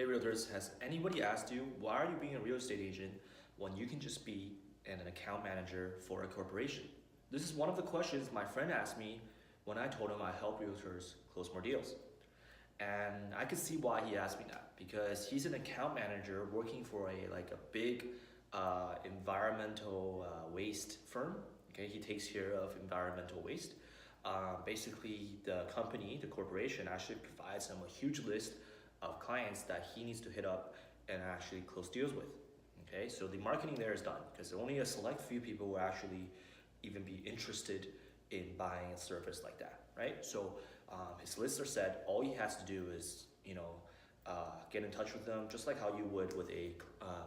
Hey Realtors, has anybody asked you why are you being a real estate agent when you can just be an account manager for a corporation? This is one of the questions my friend asked me when I told him I help realtors close more deals. And I could see why he asked me that because he's an account manager working for a big environmental waste firm. Okay, he takes care of environmental waste. Basically, the company, the corporation, actually provides him a huge list of clients that he needs to hit up and actually close deals with. Okay, so the marketing there is done because only a select few people will actually even be interested in buying a service like that, right? So his lists are set. All he has to do is, get in touch with them just like how you would with a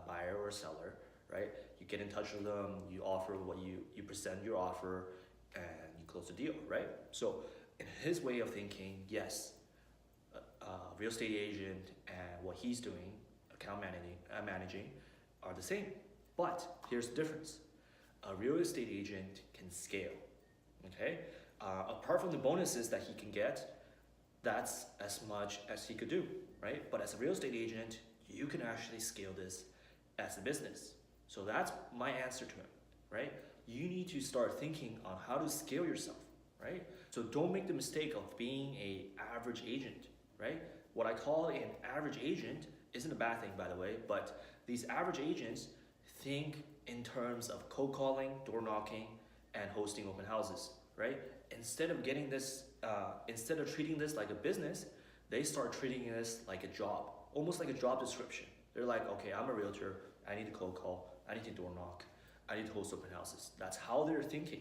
buyer or seller, right? You get in touch with them, you offer what you present your offer, and you close the deal, right? So in his way of thinking, yes, real estate agent and what he's doing, account managing, are the same. But here's the difference. A real estate agent can scale, okay? Apart from the bonuses that he can get, that's as much as he could do, right? But as a real estate agent, you can actually scale this as a business. So that's my answer to him, right? You need to start thinking on how to scale yourself, right? So don't make the mistake of being an average agent, right? What I call an average agent isn't a bad thing, by the way, but these average agents think in terms of cold calling, door knocking, and hosting open houses, right? Instead of treating this like a business, they start treating this like a job, almost like a job description. They're like, okay, I'm a realtor, I need to cold call, I need to door knock, I need to host open houses. That's how they're thinking,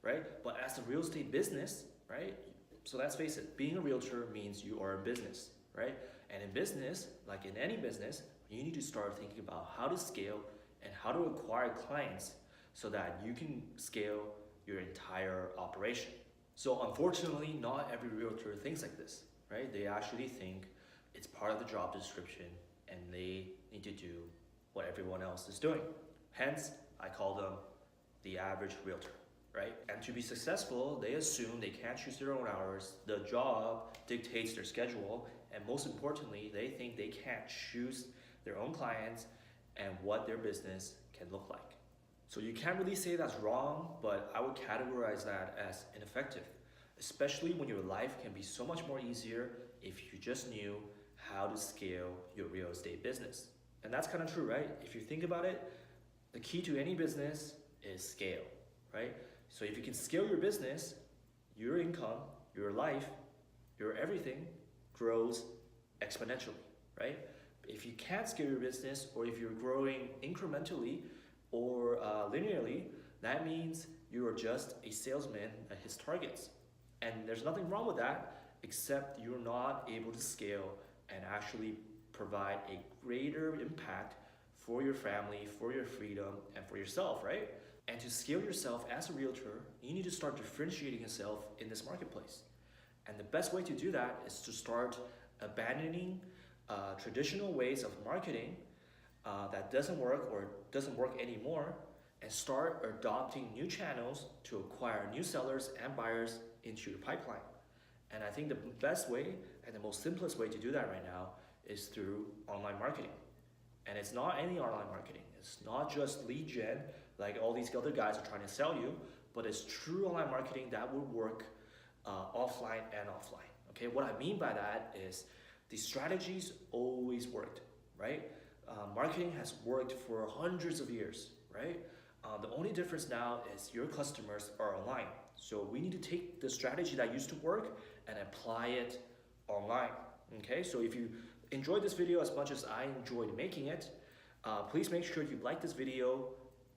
right? But as a real estate business, right? So let's face it, being a realtor means you are in business, right? And in business, like in any business, you need to start thinking about how to scale and how to acquire clients so that you can scale your entire operation. So unfortunately, not every realtor thinks like this, right? They actually think it's part of the job description and they need to do what everyone else is doing. Hence, I call them the average realtor, right? And to be successful, they assume they can't choose their own hours, the job dictates their schedule, and most importantly, they think they can't choose their own clients and what their business can look like. So you can't really say that's wrong, but I would categorize that as ineffective, especially when your life can be so much more easier if you just knew how to scale your real estate business. And that's kind of true, right? If you think about it, the key to any business is scale, right? So if you can scale your business, your income, your life, your everything grows exponentially, right? If you can't scale your business, or if you're growing incrementally or linearly, that means you are just a salesman at his targets. And there's nothing wrong with that, except you're not able to scale and actually provide a greater impact for your family, for your freedom, and for yourself, right? And to scale yourself as a realtor, you need to start differentiating yourself in this marketplace. And the best way to do that is to start abandoning traditional ways of marketing that doesn't work or doesn't work anymore, and start adopting new channels to acquire new sellers and buyers into your pipeline. And I think the best way and the most simplest way to do that right now is through online marketing. And it's not any online marketing. It's not just lead gen like all these other guys are trying to sell you, but it's true online marketing that will work offline and offline. Okay, what I mean by that is the strategies always worked, right? Marketing has worked for hundreds of years, right? The only difference now is your customers are online. So we need to take the strategy that used to work and apply it online, okay? So if you enjoyed this video as much as I enjoyed making it, please make sure you like this video,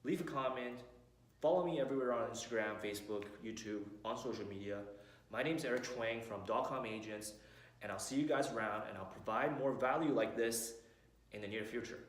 leave a comment, follow me everywhere on Instagram, Facebook, YouTube, on social media. My name's Eric Chuang from .com Agents, and I'll see you guys around, and I'll provide more value like this in the near future.